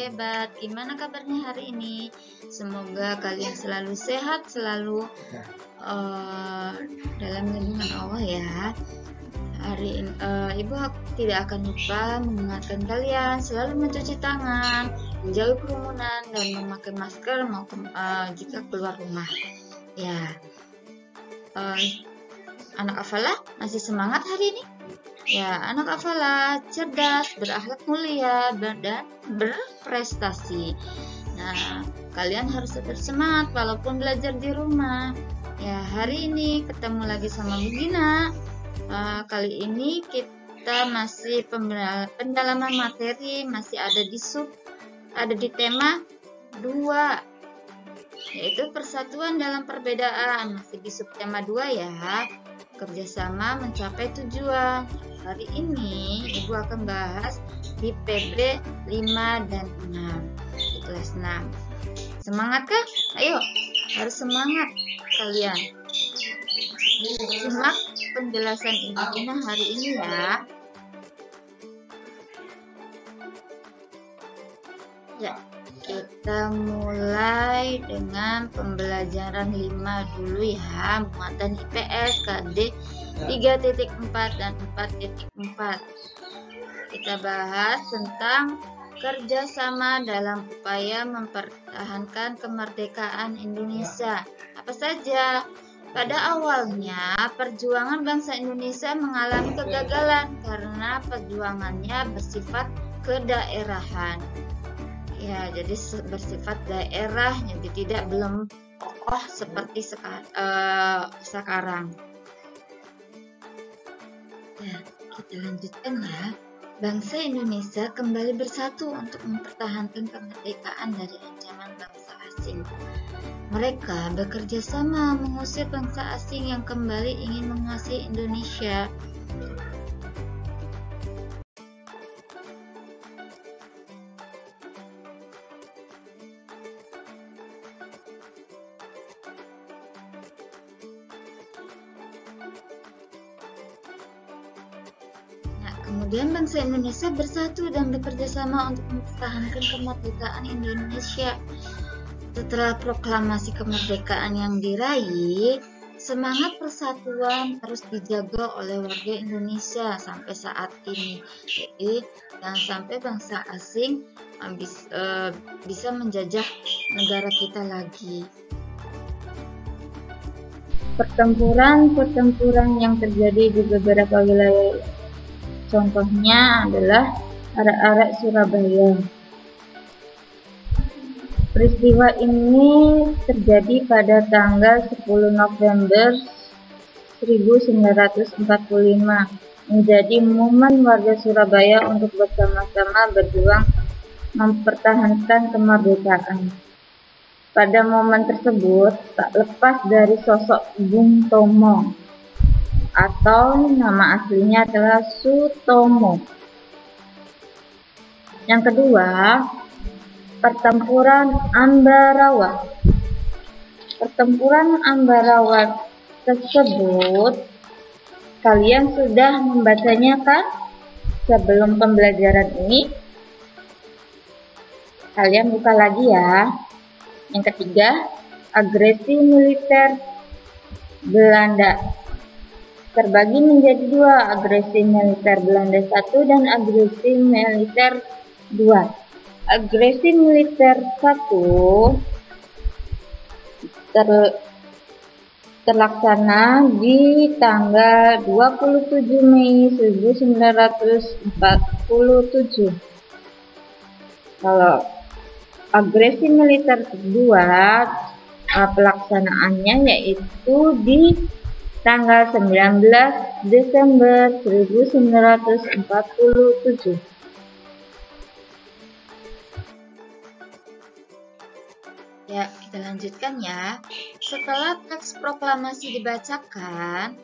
hebat. Gimana kabarnya hari ini? Semoga kalian selalu sehat, selalu dalam lindungan Allah ya. Hari ini Ibu tidak akan lupa mengingatkan kalian selalu mencuci tangan, menjauhi kerumunan, dan memakai masker maupun jika keluar rumah. Ya, anak Afala masih semangat hari ini? Ya, anak Afala cerdas, berakhlak mulia, dan berprestasi. Nah, kalian harus tetap semangat walaupun belajar di rumah. Ya, hari ini ketemu lagi sama Bu Gina. Kali ini kita masih pendalaman materi, masih ada di tema 2, yaitu persatuan dalam perbedaan. Masih di subtema 2 ya, kerjasama mencapai tujuan. Hari ini Ibu akan bahas di PB 5 dan 6 di kelas 6. Semangat kah? Ayo, harus semangat kalian. Simak penjelasan Ibu Gina hari ini ya. Ya, kita mulai dengan pembelajaran 5 dulu ya, muatan IPS KD 3.4 dan 4.4. Kita bahas tentang kerjasama dalam upaya mempertahankan kemerdekaan Indonesia. Apa saja? Pada awalnya, perjuangan bangsa Indonesia mengalami kegagalan karena perjuangannya bersifat kedaerahan. Ya, jadi bersifat daerah, jadi belum kokoh seperti sekarang. Ya, kita lanjutkan ya. Bangsa Indonesia kembali bersatu untuk mempertahankan kemerdekaan dari ancaman bangsa asing. Mereka bekerja sama mengusir bangsa asing yang kembali ingin menguasai Indonesia. Kemudian bangsa Indonesia bersatu dan bekerja sama untuk mempertahankan kemerdekaan Indonesia. Setelah proklamasi kemerdekaan yang diraih, semangat persatuan terus dijaga oleh warga Indonesia sampai saat ini. Jadi, jangan sampai bangsa asing bisa menjajah negara kita lagi. Pertempuran yang terjadi di beberapa wilayah, contohnya adalah arek-arek Surabaya. Peristiwa ini terjadi pada tanggal 10 November 1945, menjadi momen warga Surabaya untuk bersama-sama berjuang mempertahankan kemerdekaan. Pada momen tersebut, tak lepas dari sosok Bung Tomo, atau nama aslinya adalah Sutomo. Yang kedua, Pertempuran Ambarawa. Pertempuran Ambarawa tersebut kalian sudah membacanya kan? Sebelum pembelajaran ini, kalian buka lagi ya. Yang ketiga, agresi militer Belanda. Terbagi menjadi 2, agresi militer Belanda 1 dan agresi militer 2. Agresi militer 1 terlaksana di tanggal 27 Mei 1947. Kalau agresi militer kedua, pelaksanaannya yaitu di tanggal 19 Desember 1947. Ya, kita lanjutkan ya. Setelah teks proklamasi dibacakan,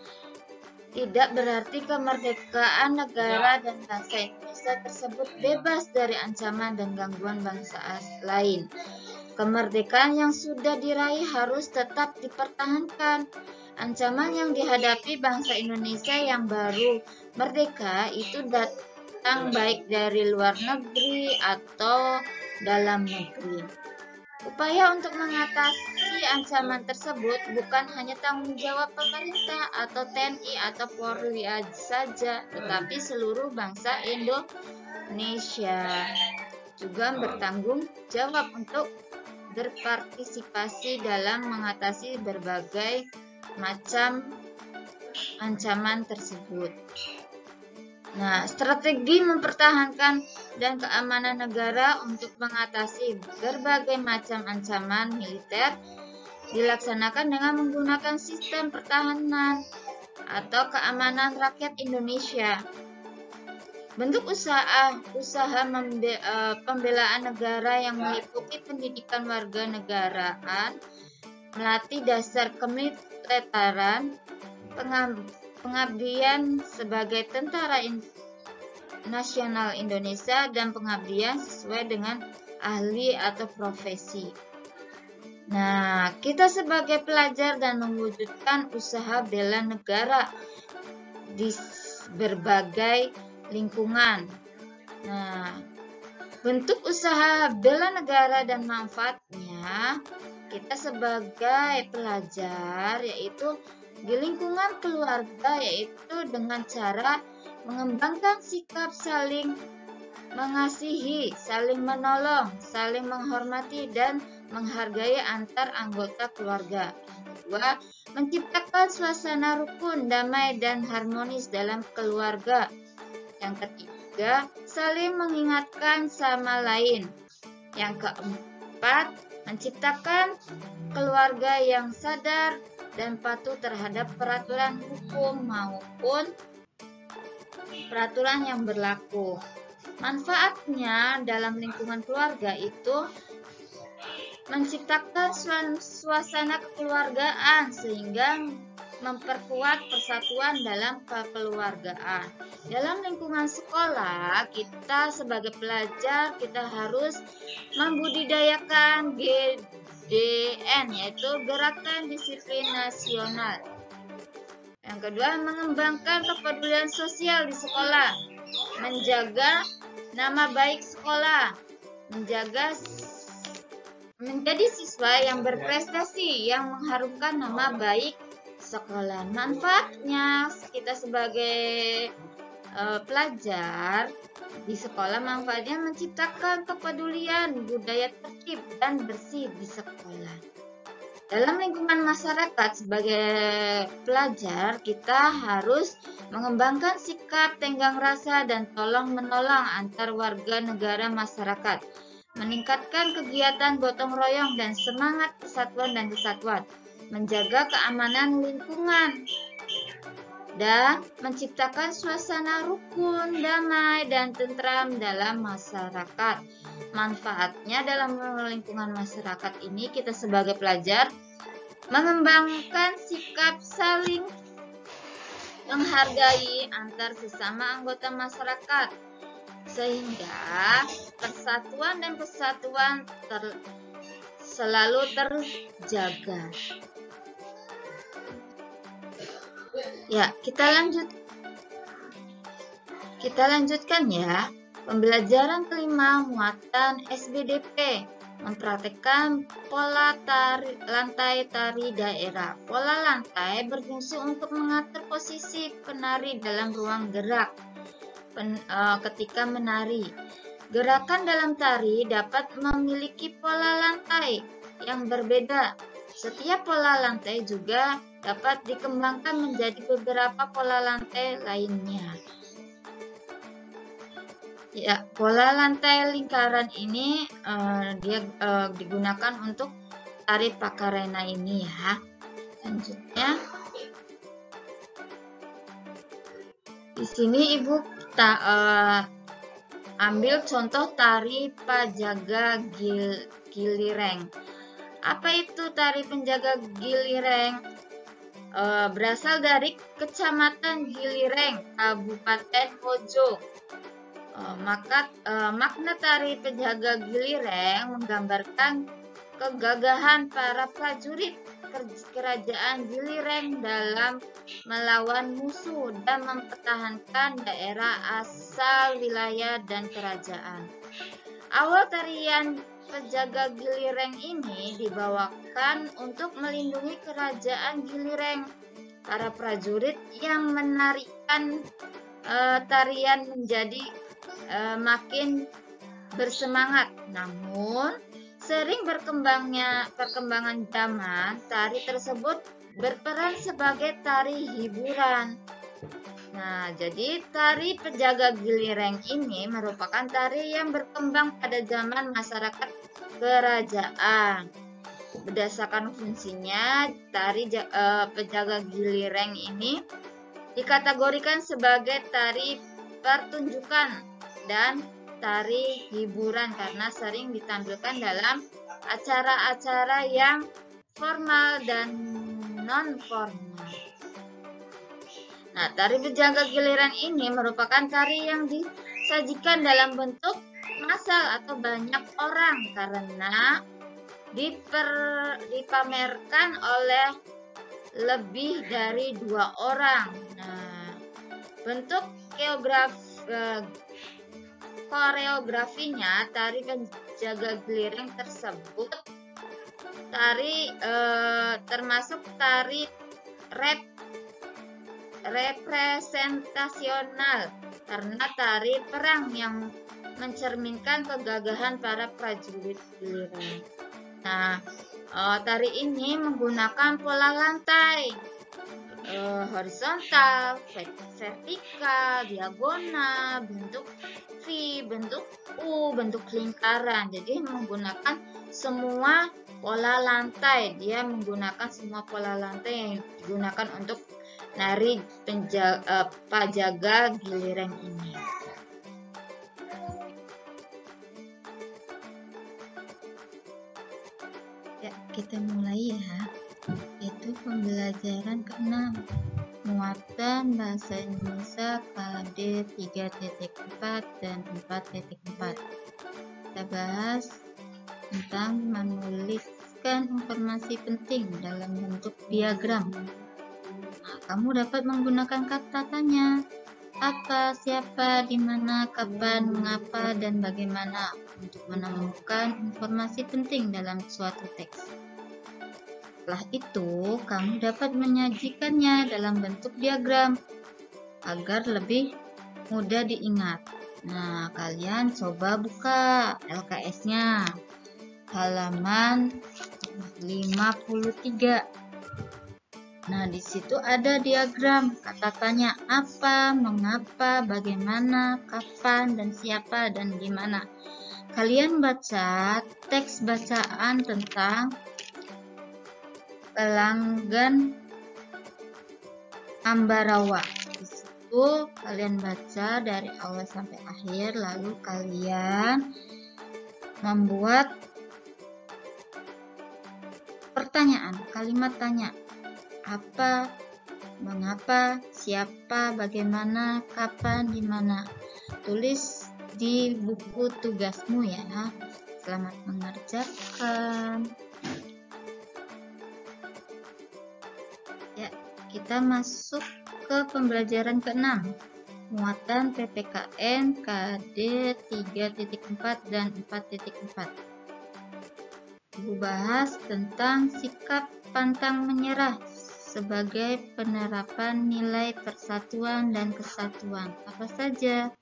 tidak berarti kemerdekaan negara dan bangsa Indonesia tersebut bebas dari ancaman dan gangguan bangsa lain. Kemerdekaan yang sudah diraih harus tetap dipertahankan. Ancaman yang dihadapi bangsa Indonesia yang baru merdeka itu datang baik dari luar negeri atau dalam negeri. Upaya untuk mengatasi ancaman tersebut bukan hanya tanggung jawab pemerintah atau TNI atau Polri saja, tetapi seluruh bangsa Indonesia juga bertanggung jawab untuk berpartisipasi dalam mengatasi berbagai macam ancaman tersebut. Nah, strategi mempertahankan dan keamanan negara untuk mengatasi berbagai macam ancaman militer dilaksanakan dengan menggunakan sistem pertahanan atau keamanan rakyat Indonesia. Bentuk usaha pembelaan negara yang meliputi pendidikan warga negaraan, melatih dasar kemiliteran, pengabdian sebagai tentara nasional Indonesia, dan pengabdian sesuai dengan ahli atau profesi. Nah, kita sebagai pelajar dan mewujudkan usaha bela negara di berbagai lingkungan. Nah, bentuk usaha bela negara dan manfaatnya kita sebagai pelajar yaitu di lingkungan keluarga, yaitu dengan cara mengembangkan sikap saling mengasihi, saling menolong, saling menghormati dan menghargai antar anggota keluarga. Kedua, menciptakan suasana rukun, damai dan harmonis dalam keluarga. Yang ketiga, saling mengingatkan sama lain. Yang keempat, menciptakan keluarga yang sadar dan patuh terhadap peraturan hukum maupun peraturan yang berlaku. Manfaatnya dalam lingkungan keluarga itu menciptakan suasana kekeluargaan sehingga memperkuat persatuan dalam kekeluargaan. Dalam lingkungan sekolah, kita sebagai pelajar kita harus membudidayakan GDN, yaitu Gerakan Disiplin Nasional. Yang kedua, mengembangkan kepedulian sosial di sekolah, menjaga nama baik sekolah, menjadi siswa yang berprestasi, yang mengharumkan nama baik sekolah. Manfaatnya kita sebagai pelajar di sekolah, manfaatnya menciptakan kepedulian, budaya tertib dan bersih di sekolah. Dalam lingkungan masyarakat sebagai pelajar, kita harus mengembangkan sikap tenggang rasa dan tolong-menolong antar warga negara masyarakat, meningkatkan kegiatan gotong royong dan semangat persatuan dan kesatuan, menjaga keamanan lingkungan, dan menciptakan suasana rukun, damai, dan tentram dalam masyarakat. Manfaatnya dalam lingkungan masyarakat ini, kita sebagai pelajar mengembangkan sikap saling menghargai antar sesama anggota masyarakat, sehingga persatuan dan kesatuan selalu terjaga. Ya, kita lanjutkan ya. Pembelajaran kelima, muatan SBDP, mempraktekkan pola lantai tari daerah. Pola lantai berfungsi untuk mengatur posisi penari dalam ruang gerak ketika menari. Gerakan dalam tari dapat memiliki pola lantai yang berbeda. Setiap pola lantai juga dapat dikembangkan menjadi beberapa pola lantai lainnya. Ya, pola lantai lingkaran ini dia digunakan untuk tari Pakarena ini ya. Lanjutnya, di sini Ibu kita ambil contoh tari Penjaga Gilireng. Apa itu tari Penjaga Gilireng? Berasal dari Kecamatan Gilireng, Kabupaten Mojo. Makna tari Penjaga Gilireng menggambarkan kegagahan para prajurit kerajaan Gilireng dalam melawan musuh dan mempertahankan daerah asal wilayah dan kerajaan. Awal tarian Penjaga Gilireng ini dibawakan untuk melindungi kerajaan Gilireng. Para prajurit yang menarikan tarian menjadi makin bersemangat. Namun, sering perkembangan zaman, tari tersebut berperan sebagai tari hiburan. Nah, jadi tari Penjaga Gilireng ini merupakan tari yang berkembang pada zaman masyarakat kerajaan. Berdasarkan fungsinya, tari Penjaga Gilireng ini dikategorikan sebagai tari pertunjukan dan tari hiburan karena sering ditampilkan dalam acara-acara yang formal dan non-formal. Nah, tari Penjaga Giliran ini merupakan tari yang disajikan dalam bentuk massal atau banyak orang karena dipamerkan oleh lebih dari 2 orang. Nah, bentuk koreografinya tari Penjaga Giliran tersebut termasuk tari representasional karena tari perang yang mencerminkan kegagahan para prajurit Giliran. Nah, tari ini menggunakan pola lantai horizontal, vertikal, diagonal, bentuk V, bentuk U, bentuk lingkaran. Jadi menggunakan semua pola lantai. Dia menggunakan semua pola lantai yang digunakan untuk nari Penjaga Gilireng ini. Ya, kita mulai ya. Itu pembelajaran ke-6. Muatan Bahasa Indonesia KD 3.4 dan 4.4. Kita bahas tentang menuliskan informasi penting dalam bentuk diagram. Nah, kamu dapat menggunakan kata tanya, apa, siapa, di mana, kapan, mengapa, dan bagaimana untuk menemukan informasi penting dalam suatu teks. Setelah itu, kamu dapat menyajikannya dalam bentuk diagram agar lebih mudah diingat. Nah, kalian coba buka LKS-nya. Halaman 53. Nah, di situ ada diagram kata tanya apa, mengapa, bagaimana, kapan, dan siapa, dan di mana. Kalian baca teks bacaan tentang pelanggan Ambarawa. Di situ kalian baca dari awal sampai akhir, lalu kalian membuat pertanyaan, kalimat tanya. Apa, mengapa, siapa, bagaimana, kapan, di mana. Tulis di buku tugasmu ya. Selamat mengerjakan. Ya, kita masuk ke pembelajaran ke-6. Muatan PPKN KD 3.4 dan 4.4. Ibu bahas tentang sikap pantang menyerah sebagai penerapan nilai persatuan dan kesatuan. Apa saja?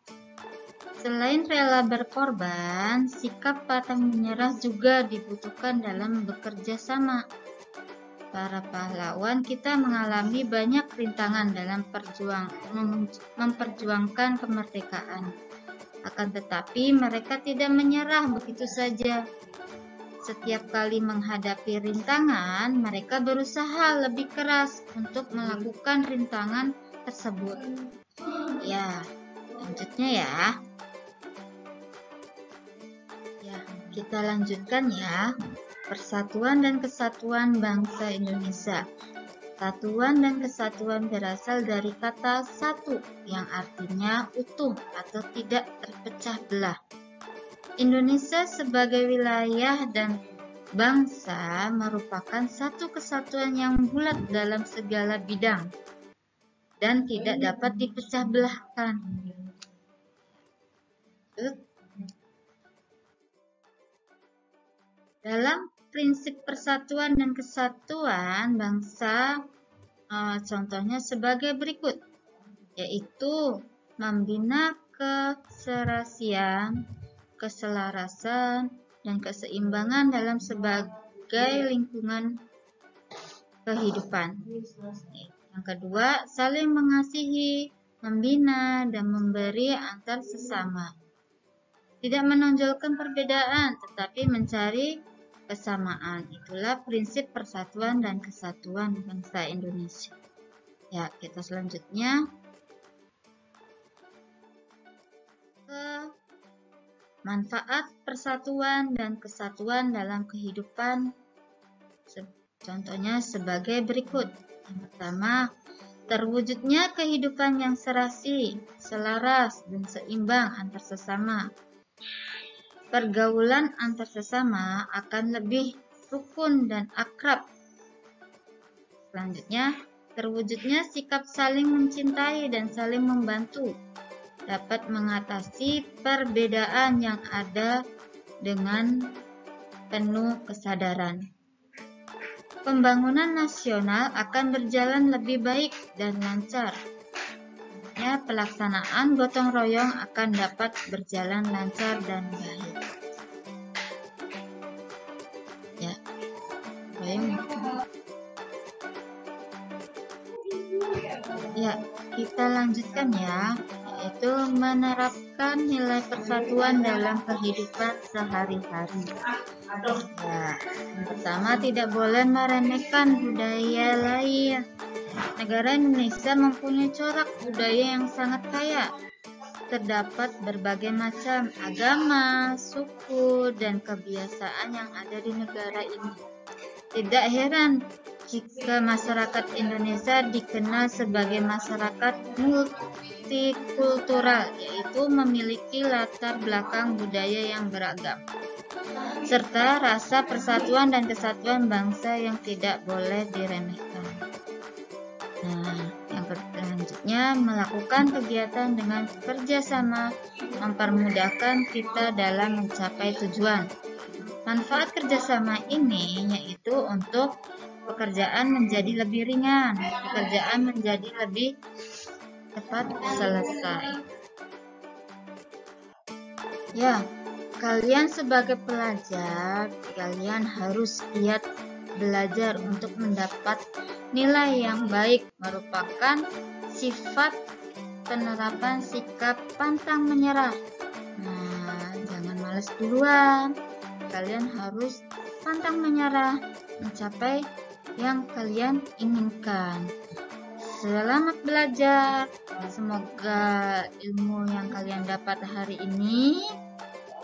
Selain rela berkorban, sikap pantang menyerah juga dibutuhkan dalam bekerja sama. Para pahlawan kita mengalami banyak rintangan dalam memperjuangkan kemerdekaan. Akan tetapi mereka tidak menyerah begitu saja. Setiap kali menghadapi rintangan, mereka berusaha lebih keras untuk melakukan rintangan tersebut. Ya, lanjutnya ya. Ya, kita lanjutkan ya. Persatuan dan Kesatuan Bangsa Indonesia. Satuan dan kesatuan berasal dari kata satu yang artinya utuh atau tidak terpecah belah. Indonesia sebagai wilayah dan bangsa merupakan satu kesatuan yang bulat dalam segala bidang dan tidak dapat dipecah belahkan. Dalam prinsip persatuan dan kesatuan bangsa, contohnya sebagai berikut, yaitu membina keserasian, keselarasan, dan keseimbangan dalam sebagai lingkungan kehidupan. Yang kedua, saling mengasihi, membina, dan memberi antar sesama. Tidak menonjolkan perbedaan, tetapi mencari kesamaan. Itulah prinsip persatuan dan kesatuan bangsa Indonesia. Ya, kita selanjutnya ke manfaat persatuan dan kesatuan dalam kehidupan. Contohnya sebagai berikut. Yang pertama, terwujudnya kehidupan yang serasi, selaras, dan seimbang antar sesama. Pergaulan antar sesama akan lebih rukun dan akrab. Selanjutnya, terwujudnya sikap saling mencintai dan saling membantu dapat mengatasi perbedaan yang ada dengan penuh kesadaran. Pembangunan nasional akan berjalan lebih baik dan lancar. Ya, pelaksanaan gotong royong akan dapat berjalan lancar dan baik. Ya, royong. Ya, kita lanjutkan ya, yaitu menerapkan nilai persatuan dalam kehidupan sehari-hari. Ya, yang pertama, tidak boleh meremehkan budaya lain. Negara Indonesia mempunyai corak budaya yang sangat kaya. Terdapat berbagai macam agama, suku, dan kebiasaan yang ada di negara ini. Tidak heran jika masyarakat Indonesia dikenal sebagai masyarakat multikultural, yaitu memiliki latar belakang budaya yang beragam, serta rasa persatuan dan kesatuan bangsa yang tidak boleh diremehkan. Nah, yang selanjutnya, melakukan kegiatan dengan kerjasama mempermudahkan kita dalam mencapai tujuan. Manfaat kerjasama ini yaitu untuk pekerjaan menjadi lebih ringan, pekerjaan menjadi lebih cepat selesai. Ya, kalian sebagai pelajar, kalian harus giat belajar untuk mendapat nilai yang baik, merupakan sifat penerapan sikap pantang menyerah. Nah, jangan malas duluan. Kalian harus pantang menyerah mencapai yang kalian inginkan. Selamat belajar. Semoga ilmu yang kalian dapat hari ini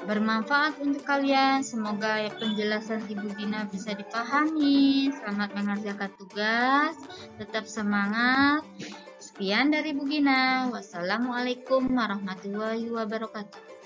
bermanfaat untuk kalian. Semoga penjelasan Ibu Gina bisa dipahami. Selamat mengerjakan tugas. Tetap semangat. Sekian dari Ibu Gina. Wassalamualaikum warahmatullahi wabarakatuh.